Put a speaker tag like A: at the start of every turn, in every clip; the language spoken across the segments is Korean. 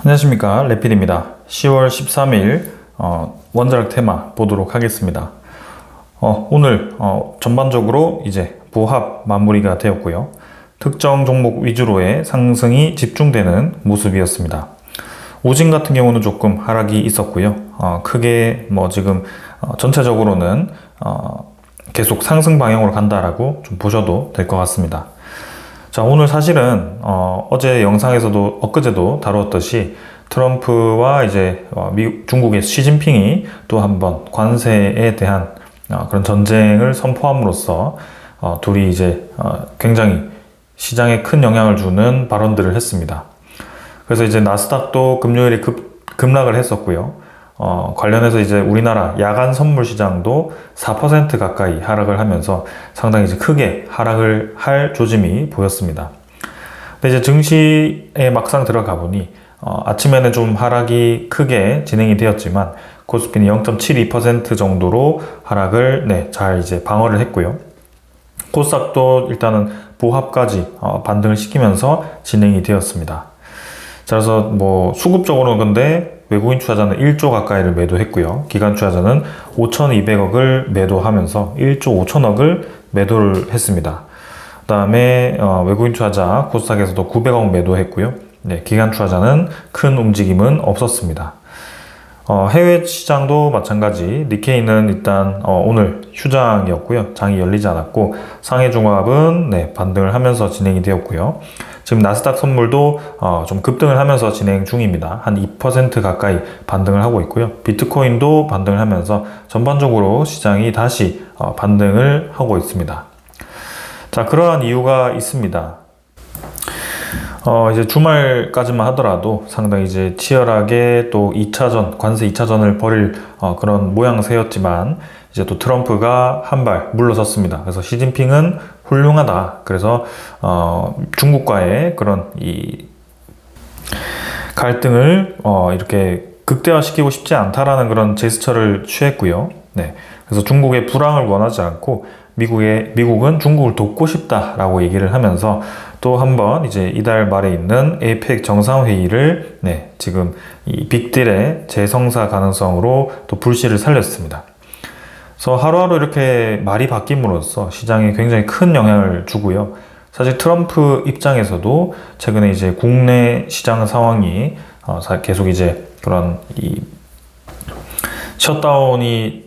A: 안녕하십니까, 레필입니다. 10월 13일 원자력 테마 보도록 하겠습니다. 오늘 전반적으로 이제 부합 마무리가 되었고요. 특정 종목 위주로의 상승이 집중되는 모습이었습니다. 오진 같은 경우는 조금 하락이 있었고요. 크게 지금 전체적으로는 계속 상승 방향으로 간다라고 좀 보셔도 될 것 같습니다. 자, 오늘 사실은 어제 영상에서도 엊그제도 다루었듯이 트럼프와 이제 중국의 시진핑이 또 한번 관세에 대한 그런 전쟁을 선포함으로써 둘이 이제 굉장히 시장에 큰 영향을 주는 발언들을 했습니다. 그래서 이제 나스닥도 금요일에 급락을 했었고요. 관련해서 이제 우리나라 야간 선물 시장도 4% 가까이 하락을 하면서 상당히 이제 크게 하락을 할 조짐이 보였습니다. 근데 이제 증시에 막상 들어가 보니 아침에는 좀 하락이 크게 진행이 되었지만 코스피는 0.72% 정도로 하락을 잘 이제 방어를 했고요. 코스닥도 일단은 보합까지 반등을 시키면서 진행이 되었습니다. 자, 그래서 수급적으로는 근데 외국인 투자자는 1조 가까이를 매도했고요. 기관 투자자는 5,200억을 매도하면서 1조 5천억을 매도를 했습니다. 그 다음에 외국인 투자자 코스닥에서도 900억 매도했고요. 기관 투자자는 큰 움직임은 없었습니다. 해외 시장도 마찬가지. 니케이는 일단 오늘 휴장이었고요. 장이 열리지 않았고 상해 종합은 반등을 하면서 진행이 되었고요. 지금 나스닥 선물도 좀 급등을 하면서 진행 중입니다. 한 2% 가까이 반등을 하고 있고요. 비트코인도 반등을 하면서 전반적으로 시장이 다시 반등을 하고 있습니다. 자, 그러한 이유가 있습니다. 이제 주말까지만 하더라도 상당히 이제 치열하게 또 2차전, 관세 2차전을 벌일 그런 모양새였지만 이제 또 트럼프가 한 발 물러섰습니다. 그래서 시진핑은 훌륭하다. 그래서 중국과의 그런 이 갈등을 이렇게 극대화시키고 싶지 않다라는 그런 제스처를 취했고요. 그래서 중국의 불황을 원하지 않고 미국은 중국을 돕고 싶다라고 얘기를 하면서 또 한번 이제 이달 말에 있는 에이펙 정상회의를 지금 이 빅딜의 재성사 가능성으로 또 불씨를 살렸습니다. 그래서 하루하루 이렇게 말이 바뀜으로써 시장에 굉장히 큰 영향을 주고요. 사실 트럼프 입장에서도 최근에 이제 국내 시장 상황이 계속 이제 그런 이 셧다운이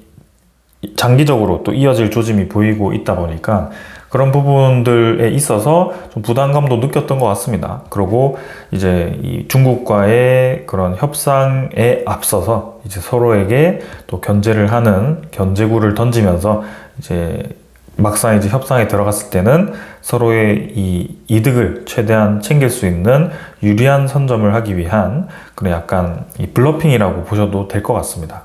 A: 장기적으로 또 이어질 조짐이 보이고 있다 보니까 그런 부분들에 있어서 좀 부담감도 느꼈던 것 같습니다. 그리고 이제 이 중국과의 그런 협상에 앞서서 이제 서로에게 또 견제를 하는 견제구를 던지면서 이제 막상 이제 협상에 들어갔을 때는 서로의 이 이득을 최대한 챙길 수 있는 유리한 선점을 하기 위한 그런 약간 이 블러핑이라고 보셔도 될 것 같습니다.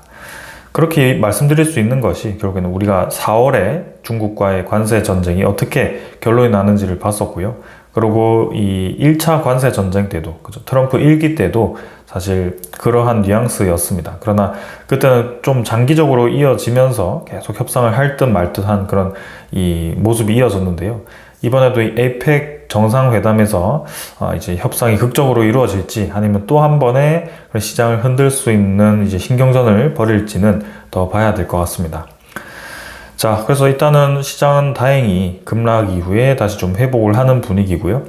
A: 그렇게 말씀드릴 수 있는 것이 결국에는 우리가 4월에 중국과의 관세 전쟁이 어떻게 결론이 나는지를 봤었고요. 그리고 이 1차 관세 전쟁 때도, 트럼프 1기 때도 사실 그러한 뉘앙스였습니다. 그러나 그때는 좀 장기적으로 이어지면서 계속 협상을 할 듯 말 듯한 그런 이 모습이 이어졌는데요. 이번에도 이 에이펙 정상회담에서 이제 협상이 극적으로 이루어질지 아니면 또 한 번의 시장을 흔들 수 있는 이제 신경전을 벌일지는 더 봐야 될 것 같습니다. 자, 그래서 일단은 시장은 다행히 급락 이후에 다시 좀 회복을 하는 분위기고요.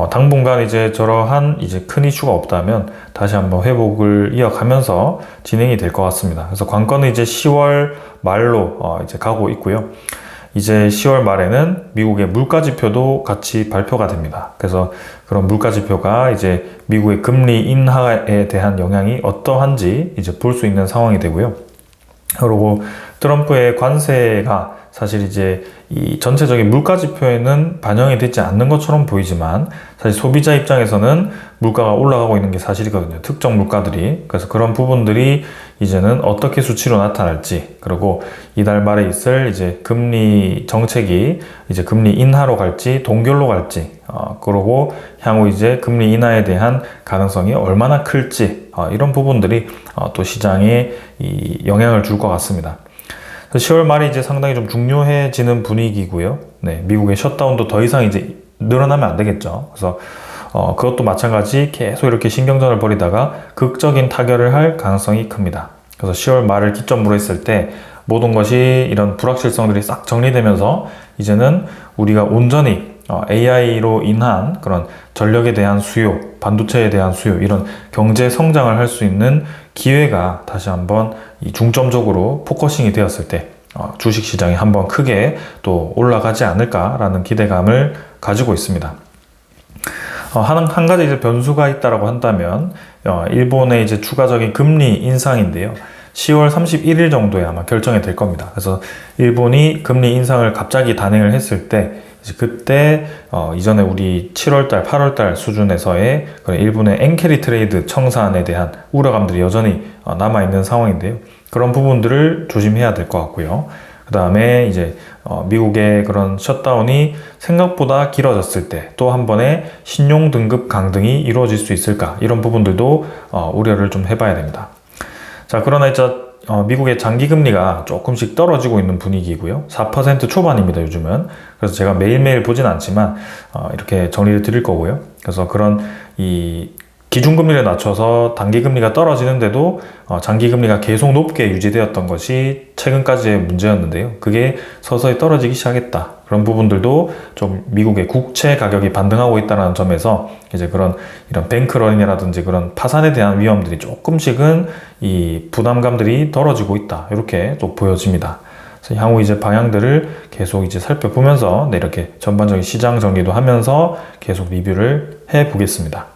A: 당분간 이제 저러한 이제 큰 이슈가 없다면 다시 한번 회복을 이어가면서 진행이 될 것 같습니다. 그래서 관건은 이제 10월 말로 이제 가고 있고요. 이제 10월 말에는 미국의 물가지표도 같이 발표가 됩니다. 그래서 그런 물가지표가 이제 미국의 금리 인하에 대한 영향이 어떠한지 이제 볼 수 있는 상황이 되고요. 그리고 트럼프의 관세가 사실 이제 이 전체적인 물가지표에는 반영이 되지 않는 것처럼 보이지만 사실 소비자 입장에서는 물가가 올라가고 있는 게 사실이거든요. 특정 물가들이. 그래서 그런 부분들이 이제는 어떻게 수치로 나타날지, 그리고 이달 말에 있을 이제 금리 정책이 이제 금리 인하로 갈지 동결로 갈지, 그리고 향후 이제 금리 인하에 대한 가능성이 얼마나 클지, 이런 부분들이 또 시장에 이 영향을 줄 것 같습니다. 10월 말이 이제 상당히 좀 중요해지는 분위기고요. 미국의 셧다운도 더 이상 이제 늘어나면 안 되겠죠. 그래서 그것도 마찬가지 계속 이렇게 신경전을 벌이다가 극적인 타결을 할 가능성이 큽니다. 그래서 10월 말을 기점으로 했을 때 모든 것이 이런 불확실성들이 싹 정리되면서 이제는 우리가 온전히 AI로 인한 그런 전력에 대한 수요, 반도체에 대한 수요, 이런 경제 성장을 할 수 있는 기회가 다시 한번 이 중점적으로 포커싱이 되었을 때 주식시장이 한번 크게 또 올라가지 않을까라는 기대감을 가지고 있습니다. 한 가지 이제 변수가 있다라고 한다면 일본의 이제 추가적인 금리 인상인데요. 10월 31일 정도에 아마 결정이 될 겁니다. 그래서 일본이 금리 인상을 갑자기 단행을 했을 때 그때 이전에 우리 7월달, 8월달 수준에서의 그런 일본의 엔캐리 트레이드 청산에 대한 우려감들이 여전히 남아있는 상황인데요. 그런 부분들을 조심해야 될 것 같고요. 그 다음에 이제 미국의 그런 셧다운이 생각보다 길어졌을 때 또 한 번의 신용 등급 강등이 이루어질 수 있을까, 이런 부분들도 우려를 좀 해봐야 됩니다. 자, 그러나 이제 미국의 장기 금리가 조금씩 떨어지고 있는 분위기고요. 4% 초반입니다, 요즘은. 그래서 제가 매일매일 보진 않지만 이렇게 정리를 드릴 거고요. 그래서 그런 이 기준금리를 낮춰서 단기금리가 떨어지는데도 장기금리가 계속 높게 유지되었던 것이 최근까지의 문제였는데요. 그게 서서히 떨어지기 시작했다. 그런 부분들도 좀 미국의 국채 가격이 반등하고 있다는 점에서 이제 그런 이런 뱅크런이라든지 그런 파산에 대한 위험들이 조금씩은 이 부담감들이 덜어지고 있다. 이렇게 또 보여집니다. 그래서 향후 이제 방향들을 계속 이제 살펴보면서 이렇게 전반적인 시장 정리도 하면서 계속 리뷰를 해 보겠습니다.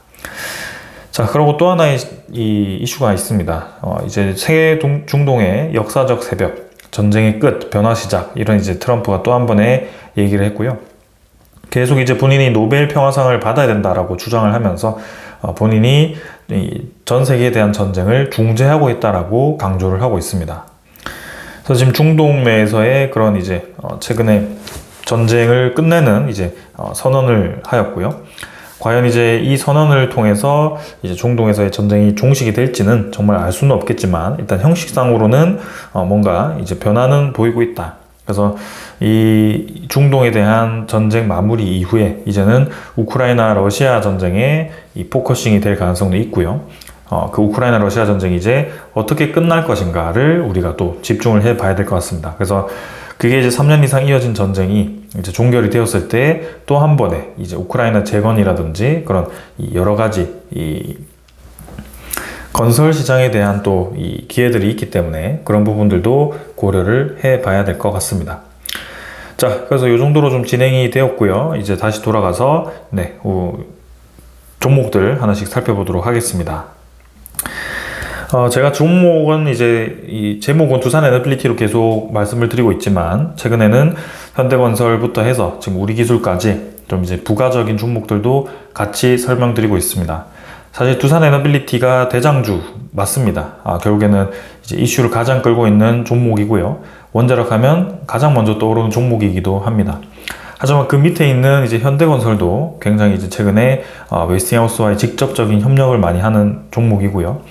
A: 자, 그리고 또 하나의 이 이슈가 있습니다. 이제 세계 중동의 역사적 새벽, 전쟁의 끝, 변화 시작, 이런 이제 트럼프가 또 한 번의 얘기를 했고요. 계속 이제 본인이 노벨 평화상을 받아야 된다라고 주장을 하면서 본인이 전 세계에 대한 전쟁을 중재하고 있다라고 강조를 하고 있습니다. 그래서 지금 중동 내에서의 그런 이제 최근에 전쟁을 끝내는 이제 선언을 하였고요. 과연 이제 이 선언을 통해서 이제 중동에서의 전쟁이 종식이 될지는 정말 알 수는 없겠지만 일단 형식상으로는 뭔가 이제 변화는 보이고 있다. 그래서 이 중동에 대한 전쟁 마무리 이후에 이제는 우크라이나 러시아 전쟁에 이 포커싱이 될 가능성도 있고요. 그 우크라이나 러시아 전쟁이 이제 어떻게 끝날 것인가를 우리가 또 집중을 해 봐야 될 것 같습니다. 그래서 그게 이제 3년 이상 이어진 전쟁이 이제 종결이 되었을 때 또 한 번에 이제 우크라이나 재건이라든지 그런 여러 가지 이 건설 시장에 대한 또 이 기회들이 있기 때문에 그런 부분들도 고려를 해 봐야 될 것 같습니다. 자, 그래서 이 정도로 좀 진행이 되었고요. 이제 다시 돌아가서 종목들 하나씩 살펴보도록 하겠습니다. 제가 종목은 이제 이 제목은 두산에너빌리티로 계속 말씀을 드리고 있지만 최근에는 현대건설부터 해서 지금 우리기술까지 좀 이제 부가적인 종목들도 같이 설명드리고 있습니다. 사실 두산에너빌리티가 대장주 맞습니다. 결국에는 이제 이슈를 가장 끌고 있는 종목이고요. 원자력 하면 가장 먼저 떠오르는 종목이기도 합니다. 하지만 그 밑에 있는 이제 현대건설도 굉장히 이제 최근에 웨스팅하우스와의 직접적인 협력을 많이 하는 종목이고요.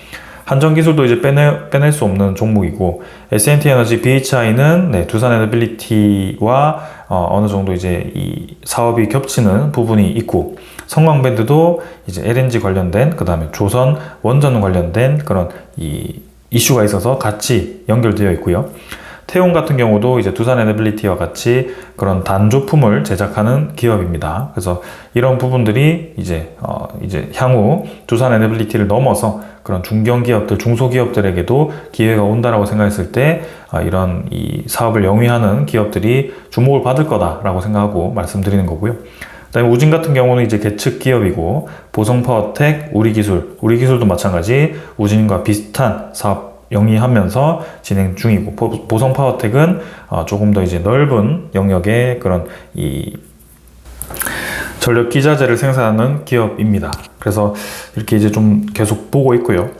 A: 한전기술도 이제 빼낼 수 없는 종목이고, S&T에너지 BHI는 두산에너빌리티와 어느 정도 이제 이 사업이 겹치는 부분이 있고, 성광밴드도 이제 LNG 관련된, 그 다음에 조선 원전 관련된 그런 이 이슈가 있어서 같이 연결되어 있고요. 태용 같은 경우도 이제 두산에너빌리티와 같이 그런 단조품을 제작하는 기업입니다. 그래서 이런 부분들이 이제 향후 두산에너빌리티를 넘어서 그런 중견기업들, 중소기업들에게도 기회가 온다라고 생각했을 때 이런 이 사업을 영위하는 기업들이 주목을 받을 거다라고 생각하고 말씀드리는 거고요. 그다음에 우진 같은 경우는 이제 계측 기업이고, 보성파워텍, 우리기술도 마찬가지 우진과 비슷한 사업 영위하면서 진행 중이고, 보성파워텍은 조금 더 이제 넓은 영역의 그런 이 전력 기자재를 생산하는 기업입니다. 그래서 이렇게 이제 좀 계속 보고 있고요.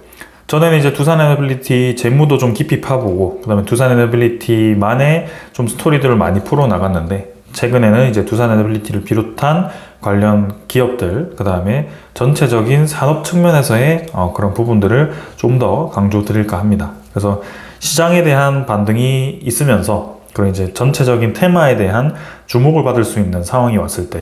A: 전에는 이제 두산에너빌리티 재무도 좀 깊이 파보고, 그다음에 두산에너빌리티만의 좀 스토리들을 많이 풀어 나갔는데, 최근에는 이제 두산에너빌리티를 비롯한 관련 기업들, 그 다음에 전체적인 산업 측면에서의 그런 부분들을 좀 더 강조 드릴까 합니다. 그래서 시장에 대한 반등이 있으면서 그런 이제 전체적인 테마에 대한 주목을 받을 수 있는 상황이 왔을 때,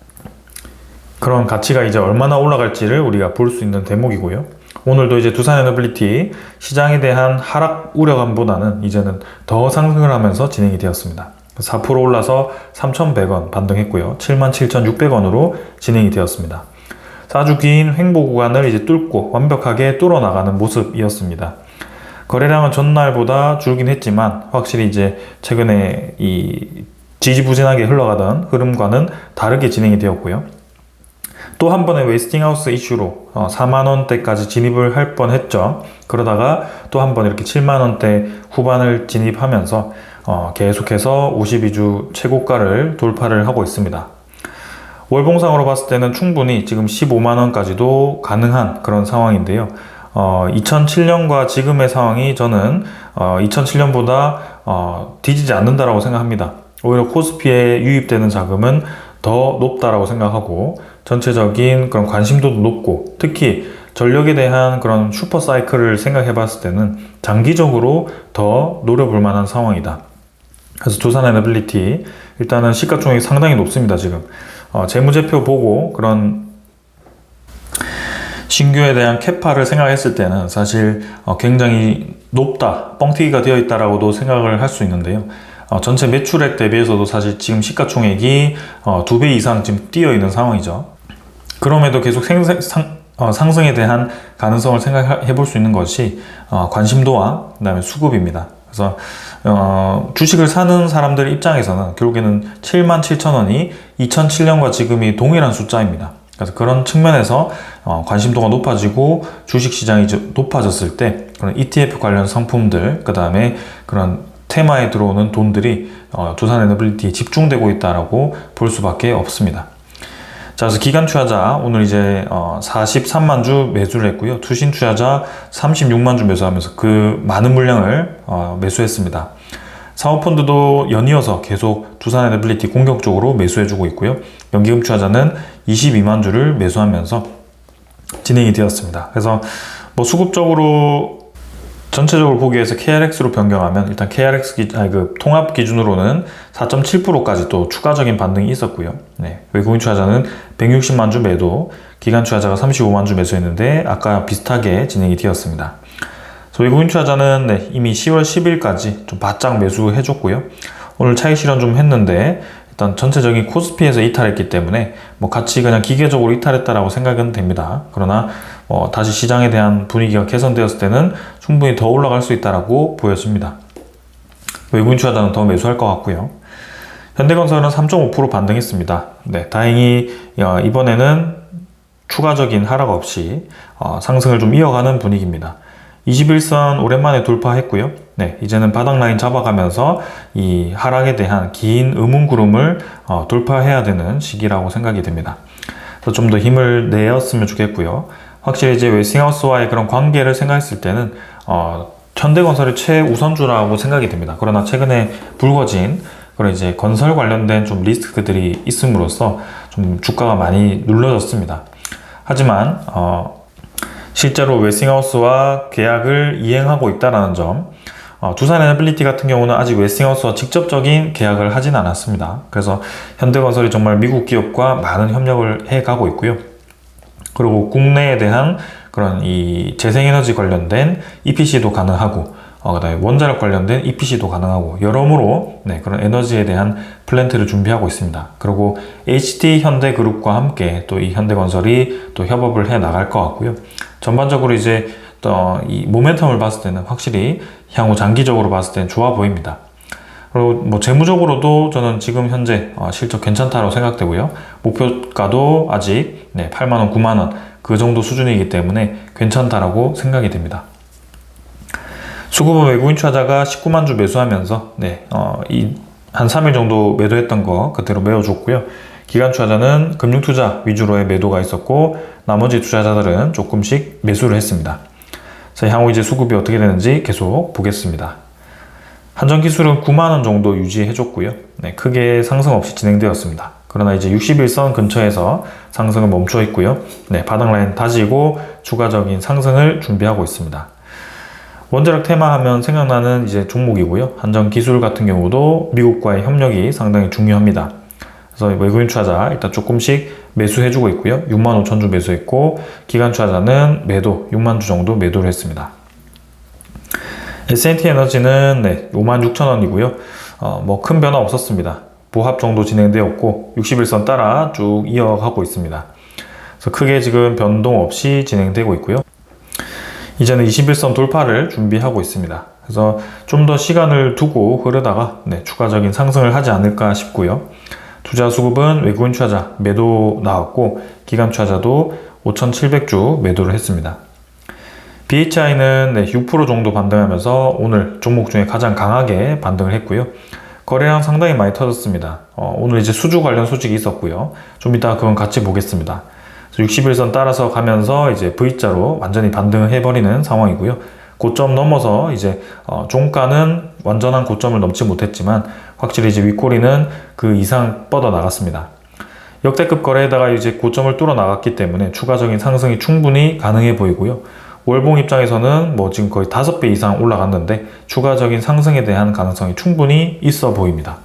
A: 그런 가치가 이제 얼마나 올라갈지를 우리가 볼 수 있는 대목이고요. 오늘도 이제 두산에너빌리티 시장에 대한 하락 우려감보다는 이제는 더 상승을 하면서 진행이 되었습니다. 4% 올라서 3,100원 반등했고요. 77,600원으로 진행이 되었습니다. 아주 긴 횡보 구간을 이제 뚫고 완벽하게 뚫어나가는 모습이었습니다. 거래량은 전날보다 줄긴 했지만 확실히 이제 최근에 이 지지부진하게 흘러가던 흐름과는 다르게 진행이 되었고요. 또 한 번의 웨스팅하우스 이슈로 4만원대까지 진입을 할 뻔했죠. 그러다가 또 한 번 이렇게 7만원대 후반을 진입하면서 계속해서 52주 최고가를 돌파를 하고 있습니다. 월봉상으로 봤을 때는 충분히 지금 15만원까지도 가능한 그런 상황인데요. 2007년과 지금의 상황이 저는 2007년보다 뒤지지 않는다라고 생각합니다. 오히려 코스피에 유입되는 자금은 더 높다라고 생각하고 전체적인 그런 관심도도 높고 특히 전력에 대한 그런 슈퍼 사이클을 생각해 봤을 때는 장기적으로 더 노려볼 만한 상황이다. 그래서 두산에너빌리티 일단은 시가총액이 상당히 높습니다. 지금 재무제표 보고 그런 신규에 대한 캐파를 생각했을 때는 사실 굉장히 높다, 뻥튀기가 되어 있다라고도 생각을 할 수 있는데요. 전체 매출액 대비해서도 사실 지금 시가총액이 2배 이상 지금 뛰어 있는 상황이죠. 그럼에도 계속 상승에 대한 가능성을 생각해 볼 수 있는 것이 관심도와 그다음에 수급입니다. 그래서 주식을 사는 사람들 입장에서는 결국에는 77,000원이 2007년과 지금이 동일한 숫자입니다. 그래서 그런 측면에서 관심도가 높아지고 주식시장이 높아졌을 때 그런 ETF 관련 상품들 그 다음에 그런 테마에 들어오는 돈들이 두산에너빌리티에 집중되고 있다라고 볼 수밖에 없습니다. 자, 그래서 기관 투자자 오늘 이제 43만 주 매수를 했고요. 투신 투자자 36만 주 매수하면서 그 많은 물량을 매수했습니다. 사모펀드도 연이어서 계속 두산에너빌리티 공격적으로 매수해주고 있고요. 연기금 투자자는 22만 주를 매수하면서 진행이 되었습니다. 그래서 뭐 수급적으로 전체적으로 보기 위해서 KRX로 변경하면 일단 KRX 통합 기준으로는 4.7%까지 또 추가적인 반등이 있었고요. 네, 외국인 투자자는 160만 주 매도, 기관 투자자가 35만 주 매수했는데 아까 비슷하게 진행이 되었습니다. 외국인 투자자는 이미 10월 10일까지 좀 바짝 매수해줬고요. 오늘 차익 실현 좀 했는데 일단 전체적인 코스피에서 이탈했기 때문에 뭐 같이 그냥 기계적으로 이탈했다라고 생각은 됩니다. 그러나 다시 시장에 대한 분위기가 개선되었을 때는 충분히 더 올라갈 수 있다라고 보여집니다. 외국인 투자자는 더 매수할 것 같고요. 현대건설은 3.5% 반등했습니다. 네, 다행히 이번에는 추가적인 하락 없이 상승을 좀 이어가는 분위기입니다. 21선 오랜만에 돌파했고요. 네, 이제는 바닥 라인 잡아가면서 이 하락에 대한 긴 의문구름을 돌파해야 되는 시기라고 생각이 됩니다. 그래서 좀 더 힘을 내었으면 좋겠고요. 확실히 이제 웨스팅하우스와의 그런 관계를 생각했을 때는 현대건설이 최우선주라고 생각이 됩니다. 그러나 최근에 불거진 그런 이제 건설 관련된 좀 리스크들이 있음으로써 좀 주가가 많이 눌러졌습니다. 하지만 실제로 웨스팅하우스와 계약을 이행하고 있다는 점, 두산에너빌리티 같은 경우는 아직 웨스팅하우스와 직접적인 계약을 하진 않았습니다. 그래서 현대건설이 정말 미국 기업과 많은 협력을 해가고 있고요. 그리고 국내에 대한 그런 이 재생에너지 관련된 EPC도 가능하고, 그다음에 원자력 관련된 EPC도 가능하고, 여러모로 그런 에너지에 대한 플랜트를 준비하고 있습니다. 그리고 HT 현대그룹과 함께 또 이 현대건설이 또 협업을 해 나갈 것 같고요. 전반적으로 이제 이 모멘텀을 봤을 때는 확실히 향후 장기적으로 봤을 때는 좋아 보입니다. 그리고 뭐 재무적으로도 저는 지금 현재 실적 괜찮다고 생각되고요. 목표가도 아직 8만원, 9만원 그 정도 수준이기 때문에 괜찮다라고 생각이 됩니다. 수급은 외국인 투자자가 19만 주 매수하면서 한 3일 정도 매도했던 거 그대로 메워줬고요. 기관 투자자는 금융투자 위주로의 매도가 있었고 나머지 투자자들은 조금씩 매수를 했습니다. 자, 향후 이제 수급이 어떻게 되는지 계속 보겠습니다. 한전기술은 9만원 정도 유지해줬고요. 크게 상승 없이 진행되었습니다. 그러나 이제 61선 근처에서 상승은 멈춰 있고요. 바닥 라인 다지고 추가적인 상승을 준비하고 있습니다. 원자력 테마 하면 생각나는 이제 종목이고요. 한전기술 같은 경우도 미국과의 협력이 상당히 중요합니다. 그래서 외국인 투자자 일단 조금씩 매수해주고 있고요. 65,000주 매수했고 기관 투자자는 매도 6만 주 정도 매도를 했습니다. S&T 에너지는 56,000원이고요. 뭐 큰 변화 없었습니다. 보합 정도 진행되었고 61선 따라 쭉 이어가고 있습니다. 그래서 크게 지금 변동 없이 진행되고 있고요. 이제는 21선 돌파를 준비하고 있습니다. 그래서 좀 더 시간을 두고 흐르다가 추가적인 상승을 하지 않을까 싶고요. 투자 수급은 외국인 투자자 매도 나왔고 기관 투자자도 5,700주 매도를 했습니다. BHI는 6% 정도 반등하면서 오늘 종목 중에 가장 강하게 반등을 했고요. 거래량 상당히 많이 터졌습니다. 오늘 이제 수주 관련 소식이 있었고요. 좀 이따 그건 같이 보겠습니다. 61선 따라서 가면서 이제 V자로 완전히 반등을 해버리는 상황이고요. 고점 넘어서 이제 종가는 완전한 고점을 넘지 못했지만 확실히 이제 윗꼬리는 그 이상 뻗어 나갔습니다. 역대급 거래에다가 이제 고점을 뚫어 나갔기 때문에 추가적인 상승이 충분히 가능해 보이고요. 월봉 입장에서는 뭐 지금 거의 5배 이상 올라갔는데 추가적인 상승에 대한 가능성이 충분히 있어 보입니다.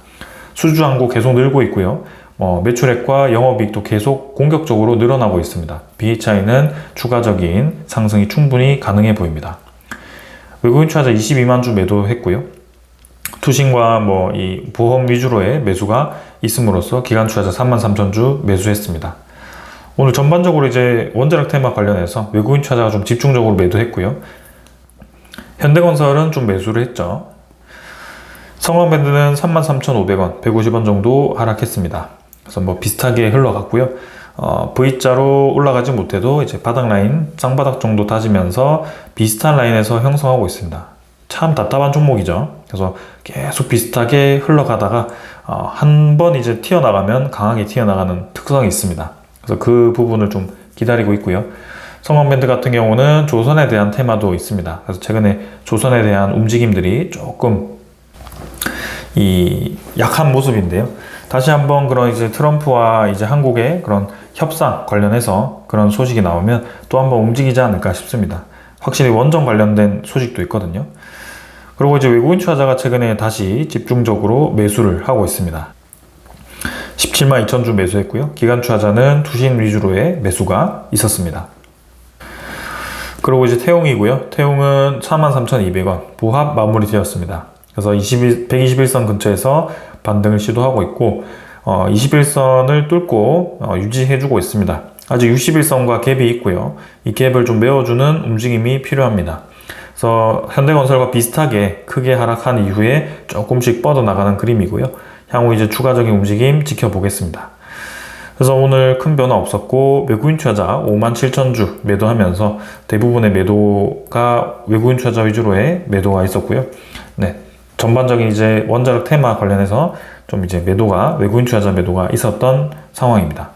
A: 수주 잔고 계속 늘고 있고요. 매출액과 영업이익도 계속 공격적으로 늘어나고 있습니다. BHI는 추가적인 상승이 충분히 가능해 보입니다. 외국인 투자자 22만 주 매도했고요. 투신과 이 보험 위주로의 매수가 있음으로써 기관 투자자 33,000주 매수했습니다. 오늘 전반적으로 이제 원자력 테마 관련해서 외국인 투자자가 좀 집중적으로 매도했고요. 현대건설은 좀 매수를 했죠. 성황밴드는 33,500원, 150원 정도 하락했습니다. 그래서 비슷하게 흘러갔고요. V자로 올라가지 못해도 이제 바닥 라인, 쌍바닥 정도 다지면서 비슷한 라인에서 형성하고 있습니다. 참 답답한 종목이죠. 그래서 계속 비슷하게 흘러가다가 한 번 이제 튀어나가면 강하게 튀어나가는 특성이 있습니다. 그래서 그 부분을 좀 기다리고 있고요. 성황밴드 같은 경우는 조선에 대한 테마도 있습니다. 그래서 최근에 조선에 대한 움직임들이 조금 약한 모습인데요. 다시 한번 그런 이제 트럼프와 이제 한국의 그런 협상 관련해서 그런 소식이 나오면 또 한번 움직이지 않을까 싶습니다. 확실히 원전 관련된 소식도 있거든요. 그리고 이제 외국인 투자자가 최근에 다시 집중적으로 매수를 하고 있습니다. 17만 2천 주 매수했고요. 기관 투자자는 투신 위주로의 매수가 있었습니다. 그리고 이제 태용이고요. 태용은 43,200원 보합 마무리 되었습니다. 그래서 121선 근처에서 반등을 시도하고 있고 21선을 뚫고 유지해주고 있습니다. 아직 61선과 갭이 있고요. 이 갭을 좀 메워주는 움직임이 필요합니다. 그래서 현대건설과 비슷하게 크게 하락한 이후에 조금씩 뻗어나가는 그림이고요. 향후 이제 추가적인 움직임 지켜보겠습니다. 그래서 오늘 큰 변화 없었고 외국인 투자자 57,000주 매도하면서 대부분의 매도가 외국인 투자자 위주로의 매도가 있었고요. 전반적인 이제 원자력 테마 관련해서 좀 이제 외국인 투자자 매도가 있었던 상황입니다.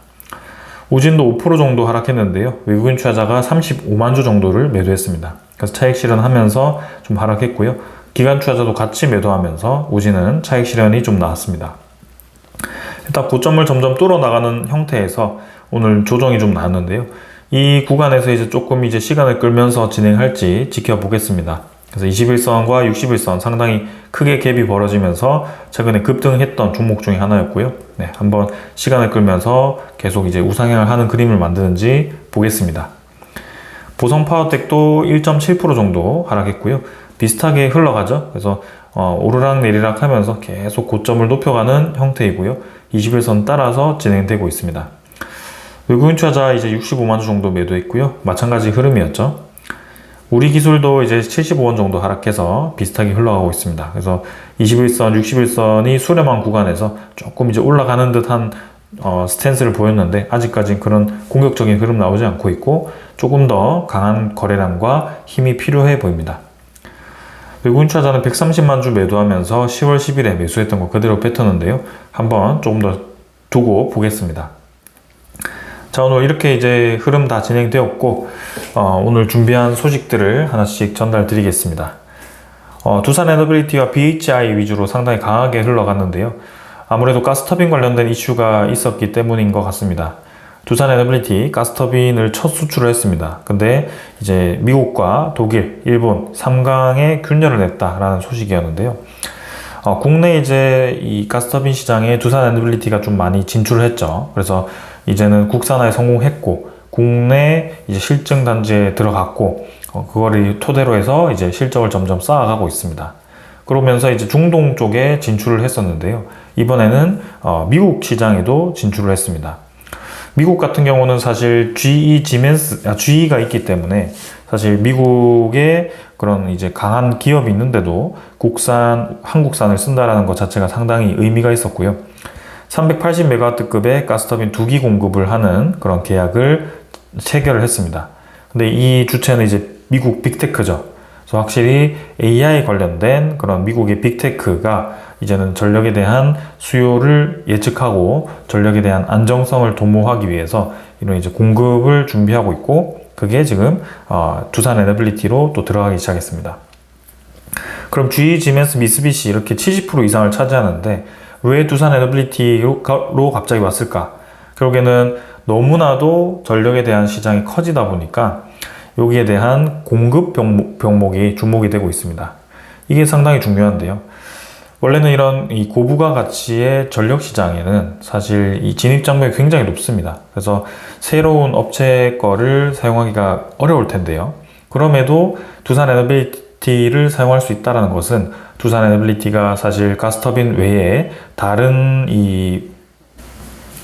A: 우진도 5% 정도 하락했는데요. 외국인 투자자가 35만 주 정도를 매도했습니다. 그래서 차익 실현하면서 좀 하락했고요. 기관 투자자도 같이 매도하면서 우진은 차익 실현이 좀 나왔습니다. 일단 고점을 점점 뚫어 나가는 형태에서 오늘 조정이 좀 나왔는데요. 이 구간에서 이제 조금 이제 시간을 끌면서 진행할지 지켜보겠습니다. 그래서 21선과 61선 상당히 크게 갭이 벌어지면서 최근에 급등했던 종목 중에 하나였고요. 한번 시간을 끌면서 계속 이제 우상향을 하는 그림을 만드는지 보겠습니다. 보성파워텍도 1.7% 정도 하락했고요. 비슷하게 흘러가죠. 그래서 오르락 내리락 하면서 계속 고점을 높여가는 형태이고요. 21선 따라서 진행되고 있습니다. 외국인 투자자 이제 65만 주 정도 매도했고요. 마찬가지 흐름이었죠. 우리 기술도 이제 75원 정도 하락해서 비슷하게 흘러가고 있습니다. 그래서 21선, 61선이 수렴한 구간에서 조금 이제 올라가는 듯한 스탠스를 보였는데 아직까지는 그런 공격적인 흐름 나오지 않고 있고 조금 더 강한 거래량과 힘이 필요해 보입니다. 외국인 투자자는 130만 주 매도하면서 10월 10일에 매수했던 거 그대로 뱉었는데요. 한번 조금 더 두고 보겠습니다. 자, 오늘 이렇게 이제 흐름 다 진행되었고 오늘 준비한 소식들을 하나씩 전달 드리겠습니다. 두산에너빌리티와 BHI 위주로 상당히 강하게 흘러갔는데요. 아무래도 가스터빈 관련된 이슈가 있었기 때문인 것 같습니다. 두산에너빌리티 가스터빈을 첫 수출을 했습니다. 근데 이제 미국과 독일, 일본 3강에 균열을 냈다라는 소식이었는데요. 국내 이제 이 가스터빈 시장에 두산 에너빌리티가 좀 많이 진출을 했죠. 그래서 이제는 국산화에 성공했고, 국내 이제 실증 단지에 들어갔고, 그거를 토대로 해서 이제 실적을 점점 쌓아가고 있습니다. 그러면서 이제 중동 쪽에 진출을 했었는데요. 이번에는 미국 시장에도 진출을 했습니다. 미국 같은 경우는 사실 GE가 있기 때문에 사실 미국에 그런 이제 강한 기업이 있는데도 한국산을 쓴다라는 것 자체가 상당히 의미가 있었고요. 380메가와트급의 가스터빈 2기 공급을 하는 그런 계약을 체결을 했습니다. 근데 이 주체는 이제 미국 빅테크죠. 그래서 확실히 AI 관련된 그런 미국의 빅테크가 이제는 전력에 대한 수요를 예측하고 전력에 대한 안정성을 도모하기 위해서 이런 이제 공급을 준비하고 있고, 그게 지금 두산 에너빌리티로 또 들어가기 시작했습니다. 그럼 GE, 지멘스, 미쓰비시 이렇게 70% 이상을 차지하는데 왜 두산 에너빌리티로 갑자기 왔을까? 결국에는 너무나도 전력에 대한 시장이 커지다 보니까 여기에 대한 공급 병목이 주목이 되고 있습니다. 이게 상당히 중요한데요. 원래는 이런 이 고부가 가치의 전력 시장에는 사실 이 진입 장벽이 굉장히 높습니다. 그래서 새로운 업체 거를 사용하기가 어려울 텐데요. 그럼에도 두산 에너빌리티를 사용할 수 있다는 것은 두산 에너빌리티가 사실 가스터빈 외에 다른 이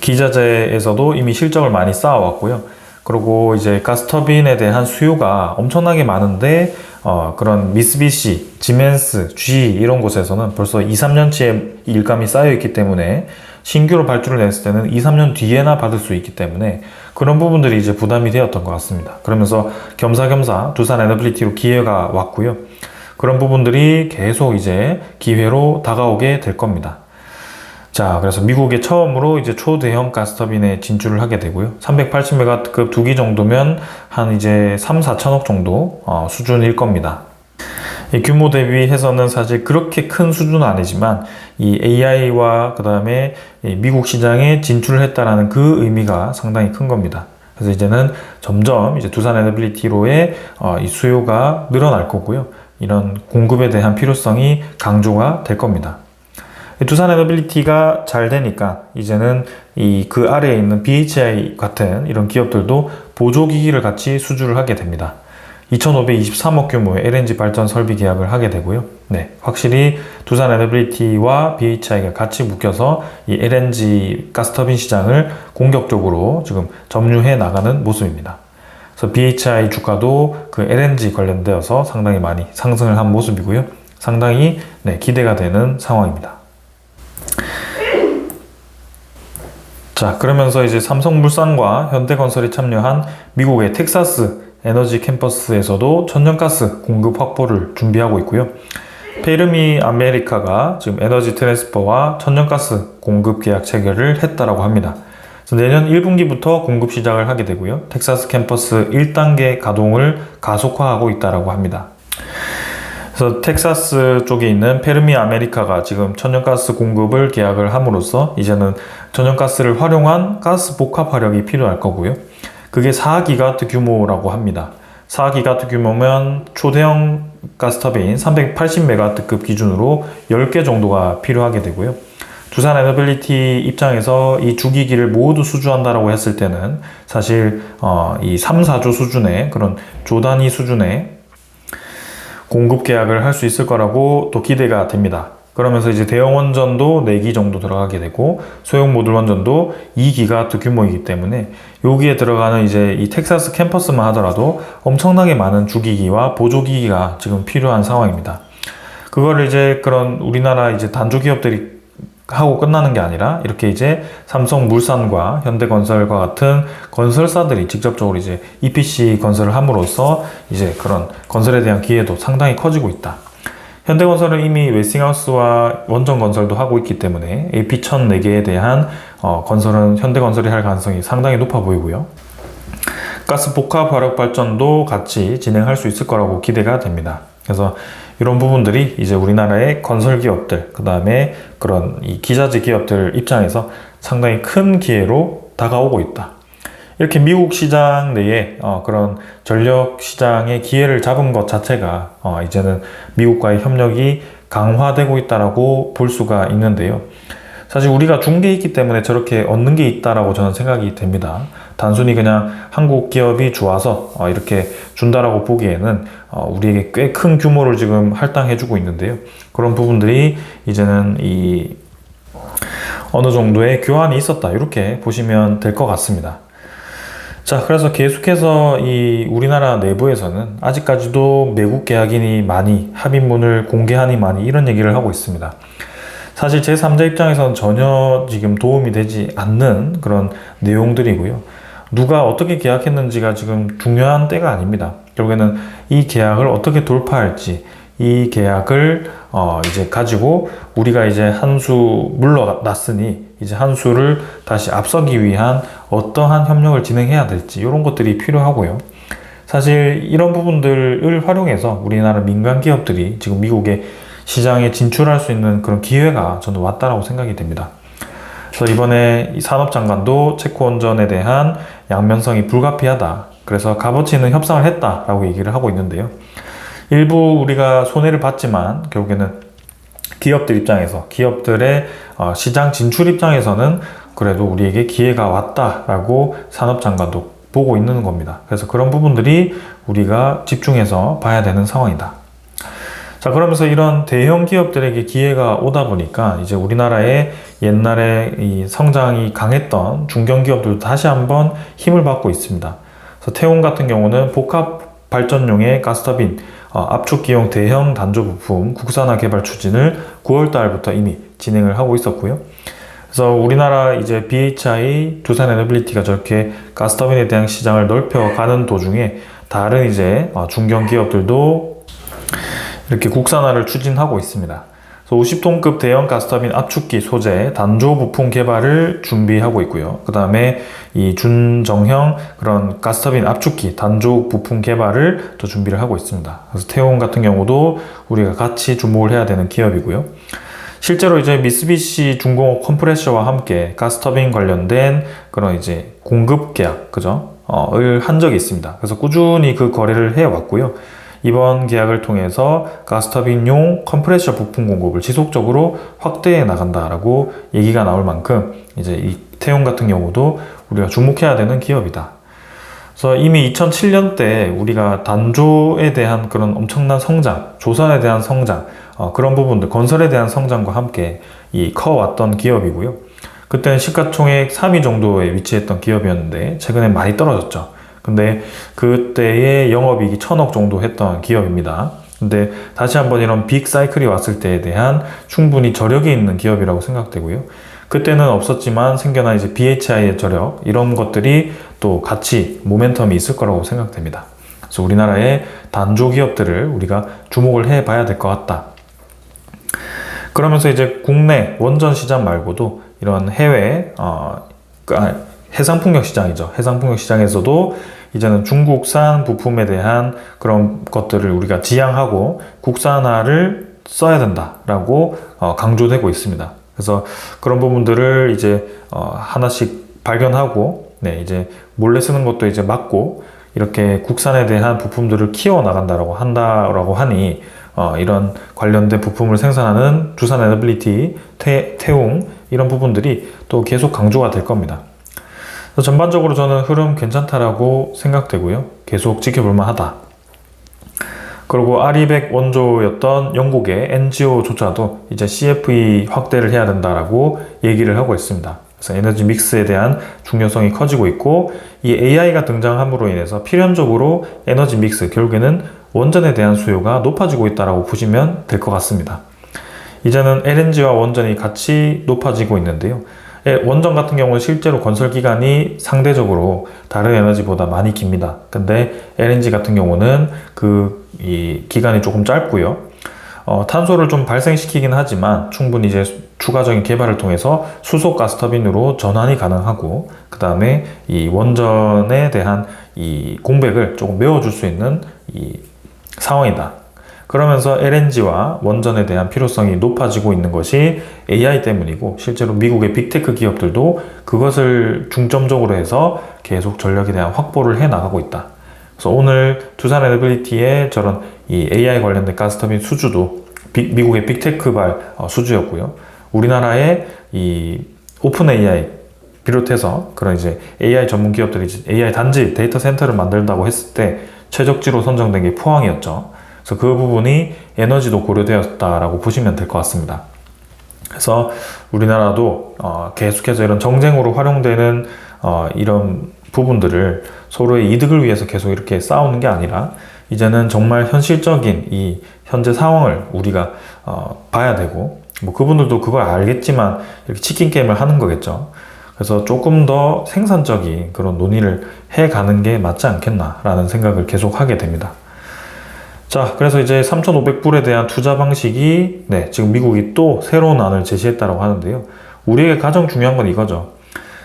A: 기자재에서도 이미 실적을 많이 쌓아왔고요. 그리고 이제 가스터빈에 대한 수요가 엄청나게 많은데 그런 미쓰비시, 지멘스, GE 이런 곳에서는 벌써 2, 3년치의 일감이 쌓여있기 때문에 신규로 발주를 냈을 때는 2, 3년 뒤에나 받을 수 있기 때문에 그런 부분들이 이제 부담이 되었던 것 같습니다. 그러면서 겸사겸사 두산 에너빌리티로 기회가 왔고요. 그런 부분들이 계속 이제 기회로 다가오게 될 겁니다. 자, 그래서 미국에 처음으로 이제 초대형 가스터빈에 진출을 하게 되고요. 380메가와트급 2기 정도면 한 이제 3, 4천억 정도 수준일 겁니다. 이 규모 대비해서는 사실 그렇게 큰 수준은 아니지만 이 AI와 그 다음에 미국 시장에 진출을 했다라는 그 의미가 상당히 큰 겁니다. 그래서 이제는 점점 이제 두산 에너빌리티로의 이 수요가 늘어날 거고요. 이런 공급에 대한 필요성이 강조가 될 겁니다. 두산 에너빌리티가 잘 되니까 이제는 그 아래에 있는 BHI 같은 이런 기업들도 보조기기를 같이 수주를 하게 됩니다. 2,523억 규모의 LNG 발전 설비 계약을 하게 되고요. 네, 확실히 두산 에너빌리티와 BHI가 같이 묶여서 이 LNG 가스터빈 시장을 공격적으로 지금 점유해 나가는 모습입니다. 그래서 BHI 주가도 그 LNG 관련되어서 상당히 많이 상승을 한 모습이고요. 상당히 기대가 되는 상황입니다. 자, 그러면서 이제 삼성물산과 현대건설이 참여한 미국의 텍사스 에너지 캠퍼스에서도 천연가스 공급 확보를 준비하고 있고요. 페르미 아메리카가 지금 에너지 트랜스퍼와 천연가스 공급 계약 체결을 했다라고 합니다. 그래서 내년 1분기부터 공급 시작을 하게 되고요. 텍사스 캠퍼스 1단계 가동을 가속화하고 있다라고 합니다. 그래서 텍사스 쪽에 있는 페르미 아메리카가 지금 천연가스 공급을 계약을 함으로써 이제는 천연가스를 활용한 가스 복합 화력이 필요할 거고요. 그게 4기가와트 규모라고 합니다. 4기가와트 규모면 초대형 가스터빈 380메가와트급 기준으로 10개 정도가 필요하게 되고요. 두산 에너빌리티 입장에서 이 주기기를 모두 수주한다라고 했을 때는 사실 이 3, 4조 수준의 그런 조 단위 수준의 공급 계약을 할 수 있을 거라고 또 기대가 됩니다. 그러면서 이제 대형 원전도 4기 정도 들어가게 되고 소형 모듈 원전도 2기가와트 규모이기 때문에 여기에 들어가는 이제 이 텍사스 캠퍼스만 하더라도 엄청나게 많은 주기기와 보조기기가 지금 필요한 상황입니다. 그거를 이제 그런 우리나라 이제 단조 기업들이 하고 끝나는 게 아니라 이렇게 이제 삼성물산과 현대건설과 같은 건설사들이 직접적으로 이제 EPC 건설을 함으로써 이제 그런 건설에 대한 기회도 상당히 커지고 있다. 현대건설은 이미 웨스팅하우스와 원전 건설도 하고 있기 때문에 AP1000 4개에 대한 건설은 현대건설이 할 가능성이 상당히 높아 보이고요. 가스 복합 화력 발전도 같이 진행할 수 있을 거라고 기대가 됩니다. 그래서 이런 부분들이 이제 우리나라의 건설 기업들, 그 다음에 그런 이 기자재 기업들 입장에서 상당히 큰 기회로 다가오고 있다. 이렇게 미국 시장 내에 그런 전력 시장의 기회를 잡은 것 자체가 이제는 미국과의 협력이 강화되고 있다라고 볼 수가 있는데요. 사실 우리가 준 게 있기 때문에 저렇게 얻는 게 있다라고 저는 생각이 됩니다. 단순히 그냥 한국 기업이 좋아서 이렇게 준다라고 보기에는 우리에게 꽤 큰 규모를 지금 할당해주고 있는데요. 그런 부분들이 이제는 이 어느 정도의 교환이 있었다, 이렇게 보시면 될 것 같습니다. 자, 그래서 계속해서 이 우리나라 내부에서는 아직까지도 매국 계약인이 많이 합의문을 공개하니 많이 이런 얘기를 하고 있습니다. 사실 제3자 입장에서는 전혀 지금 도움이 되지 않는 그런 내용들이고요. 누가 어떻게 계약했는지가 지금 중요한 때가 아닙니다. 결국에는 이 계약을 어떻게 돌파할지, 이 계약을 이제 가지고 우리가 이제 한 수 물러났으니 이제 한 수를 다시 앞서기 위한 어떠한 협력을 진행해야 될지, 이런 것들이 필요하고요. 사실 이런 부분들을 활용해서 우리나라 민간 기업들이 지금 미국의 시장에 진출할 수 있는 그런 기회가 저는 왔다라고 생각이 됩니다. 그래서 이번에 이 산업장관도 체코 원전에 대한 양면성이 불가피하다, 그래서 값어치 있는 협상을 했다라고 얘기를 하고 있는데요. 일부 우리가 손해를 봤지만 결국에는 기업들 입장에서, 기업들의 시장 진출 입장에서는 그래도 우리에게 기회가 왔다라고 산업장관도 보고 있는 겁니다. 그래서 그런 부분들이 우리가 집중해서 봐야 되는 상황이다. 자, 그러면서 이런 대형 기업들에게 기회가 오다 보니까 이제 우리나라의 옛날에 이 성장이 강했던 중견기업들도 다시 한번 힘을 받고 있습니다. 그래서 태움 같은 경우는 복합 발전용의 가스터빈, 압축기용 대형 단조 부품 국산화 개발 추진을 9월 달부터 이미 진행을 하고 있었고요. 그래서 우리나라 이제 BHI, 두산 에너빌리티가 저렇게 가스터빈에 대한 시장을 넓혀가는 도중에 다른 이제 중견기업들도 이렇게 국산화를 추진하고 있습니다. 그래서 50톤급 대형 가스터빈 압축기 소재 단조 부품 개발을 준비하고 있고요. 그 다음에 이 준정형 그런 가스터빈 압축기 단조 부품 개발을 또 준비를 하고 있습니다. 그래서 태움 같은 경우도 우리가 같이 주목을 해야 되는 기업이고요. 실제로 이제 미쓰비시 중공업 컴프레셔와 함께 가스터빈 관련된 그런 이제 공급 계약, 을 한 적이 있습니다. 그래서 꾸준히 그 거래를 해왔고요. 이번 계약을 통해서 가스터빈용 컴프레셔 부품 공급을 지속적으로 확대해 나간다라고 얘기가 나올 만큼 이제 이 태움 같은 경우도 우리가 주목해야 되는 기업이다. 그래서 이미 2007년 때 우리가 단조에 대한 그런 엄청난 성장, 조선에 대한 성장, 그런 부분들, 건설에 대한 성장과 함께 커왔던 기업이고요. 그때는 시가총액 3위 정도에 위치했던 기업이었는데 최근에 많이 떨어졌죠. 근데 그때의 영업이익이 1000억 정도 했던 기업입니다. 근데 다시 한번 이런 빅 사이클이 왔을 때에 대한 충분히 저력이 있는 기업이라고 생각되고요. 그때는 없었지만 생겨난 이제 BHI의 저력, 이런 것들이 또 같이 모멘텀이 있을 거라고 생각됩니다. 그래서 우리나라의 단조 기업들을 우리가 주목을 해 봐야 될 것 같다. 그러면서 이제 국내 원전 시장 말고도 이런 해외, 해상풍력 시장이죠. 해상풍력 시장에서도 이제는 중국산 부품에 대한 그런 것들을 우리가 지향하고 국산화를 써야 된다라고 강조되고 있습니다. 그래서 그런 부분들을 이제 하나씩 발견하고, 이제 몰래 쓰는 것도 이제 막고, 이렇게 국산에 대한 부품들을 키워 나간다라고 하니 이런 관련된 부품을 생산하는 두산 에너빌리티, 태움 이런 부분들이 또 계속 강조가 될 겁니다. 전반적으로 저는 흐름 괜찮다라고 생각되고요. 계속 지켜볼만 하다. 그리고 R200 원조였던 영국의 NGO조차도 이제 CFE 확대를 해야 된다라고 얘기를 하고 있습니다. 그래서 에너지 믹스에 대한 중요성이 커지고 있고, 이 AI가 등장함으로 인해서 필연적으로 에너지 믹스, 결국에는 원전에 대한 수요가 높아지고 있다라고 보시면 될 것 같습니다. 이제는 LNG와 원전이 같이 높아지고 있는데요. 원전 같은 경우는 실제로 건설 기간이 상대적으로 다른 에너지보다 많이 깁니다. 근데 LNG 같은 경우는 이 기간이 조금 짧고요. 탄소를 좀 발생시키긴 하지만 충분히 이제 추가적인 개발을 통해서 수소 가스터빈으로 전환이 가능하고, 그 다음에 이 원전에 대한 이 공백을 조금 메워줄 수 있는 이 상황이다. 그러면서 LNG와 원전에 대한 필요성이 높아지고 있는 것이 AI 때문이고, 실제로 미국의 빅테크 기업들도 그것을 중점적으로 해서 계속 전력에 대한 확보를 해 나가고 있다. 그래서 오늘 두산 에너빌리티의 저런 이 AI 관련된 가스터빈 수주도 미국의 빅테크발 수주였고요. 우리나라의 이 오픈 AI 비롯해서 그런 이제 AI 전문 기업들이 AI 단지 데이터 센터를 만들다고 했을 때 최적지로 선정된 게 포항이었죠. 그래서 그 부분이 에너지도 고려되었다라고 보시면 될 것 같습니다. 그래서 우리나라도 계속해서 이런 정쟁으로 활용되는 이런 부분들을 서로의 이득을 위해서 계속 이렇게 싸우는 게 아니라 이제는 정말 현실적인 이 현재 상황을 우리가 봐야 되고, 뭐 그분들도 그걸 알겠지만 이렇게 치킨 게임을 하는 거겠죠. 그래서 조금 더 생산적인 그런 논의를 해가는 게 맞지 않겠나라는 생각을 계속 하게 됩니다. 자, 그래서 이제 3,500불에 대한 투자 방식이 지금 미국이 또 새로운 안을 제시했다고 하는데요. 우리에게 가장 중요한 건 이거죠.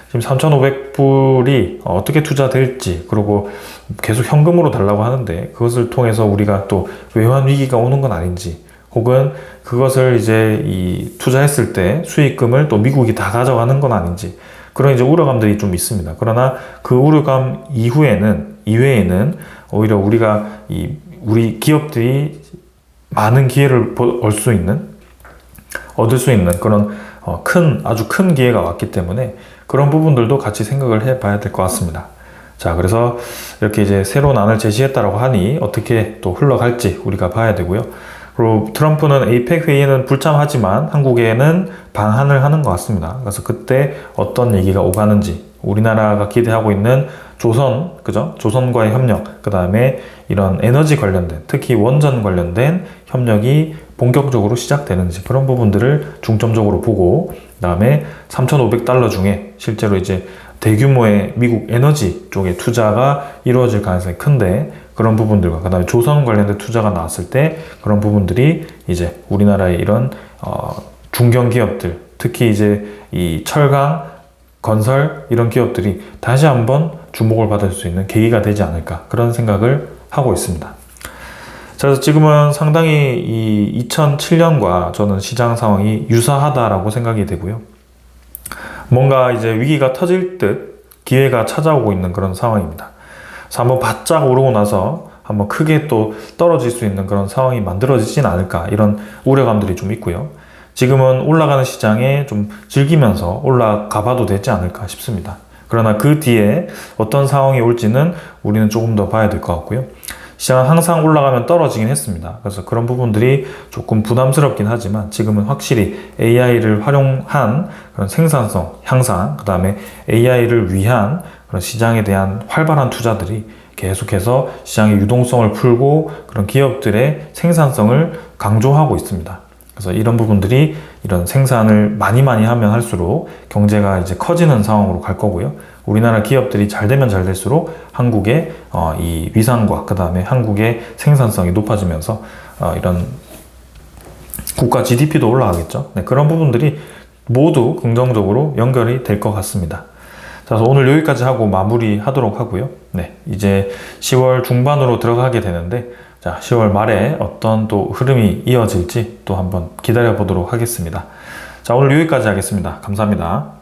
A: 지금 3,500불이 어떻게 투자될지, 그리고 계속 현금으로 달라고 하는데 그것을 통해서 우리가 또 외환 위기가 오는 건 아닌지, 혹은 그것을 이제 투자했을 때 수익금을 또 미국이 다 가져가는 건 아닌지, 그런 이제 우려감들이 좀 있습니다. 그러나 그 우려감 이외에는 오히려 우리가 우리 기업들이 많은 기회를 얻을 수 있는 그런 아주 큰 기회가 왔기 때문에 그런 부분들도 같이 생각을 해봐야 될 것 같습니다. 자, 그래서 이렇게 이제 새로운 안을 제시했다라고 하니 어떻게 또 흘러갈지 우리가 봐야 되고요. 그리고 트럼프는 에이펙 회의는 불참하지만 한국에는 방한을 하는 것 같습니다. 그래서 그때 어떤 얘기가 오가는지, 우리나라가 기대하고 있는 조선과의 협력, 그 다음에 이런 에너지 관련된, 특히 원전 관련된 협력이 본격적으로 시작되는지, 그런 부분들을 중점적으로 보고, 그 다음에 $3,500 중에 실제로 이제 대규모의 미국 에너지 쪽의 투자가 이루어질 가능성이 큰데, 그런 부분들과 그 다음에 조선 관련된 투자가 나왔을 때 그런 부분들이 이제 우리나라의 이런 중견 기업들, 특히 이제 이 철강, 건설 이런 기업들이 다시 한번 주목을 받을 수 있는 계기가 되지 않을까, 그런 생각을 하고 있습니다. 자, 그래서 지금은 상당히 이 2007년과 저는 시장 상황이 유사하다라고 생각이 되고요. 뭔가 이제 위기가 터질 듯 기회가 찾아오고 있는 그런 상황입니다. 그래서 한번 바짝 오르고 나서 한번 크게 또 떨어질 수 있는 그런 상황이 만들어지진 않을까, 이런 우려감들이 좀 있고요. 지금은 올라가는 시장에 좀 즐기면서 올라가 봐도 되지 않을까 싶습니다. 그러나 그 뒤에 어떤 상황이 올지는 우리는 조금 더 봐야 될 것 같고요. 시장은 항상 올라가면 떨어지긴 했습니다. 그래서 그런 부분들이 조금 부담스럽긴 하지만 지금은 확실히 AI를 활용한 그런 생산성 향상, 그 다음에 AI를 위한 그런 시장에 대한 활발한 투자들이 계속해서 시장의 유동성을 풀고 그런 기업들의 생산성을 강조하고 있습니다. 그래서 이런 부분들이 이런 생산을 많이 하면 할수록 경제가 이제 커지는 상황으로 갈 거고요. 우리나라 기업들이 잘 되면 잘 될수록 한국의 이 위상과 그 다음에 한국의 생산성이 높아지면서 이런 국가 GDP도 올라가겠죠. 그런 부분들이 모두 긍정적으로 연결이 될 것 같습니다. 자, 그래서 오늘 여기까지 하고 마무리하도록 하고요. 이제 10월 중반으로 들어가게 되는데, 자, 10월 말에 어떤 또 흐름이 이어질지 또 한번 기다려 보도록 하겠습니다. 자, 오늘 여기까지 하겠습니다. 감사합니다.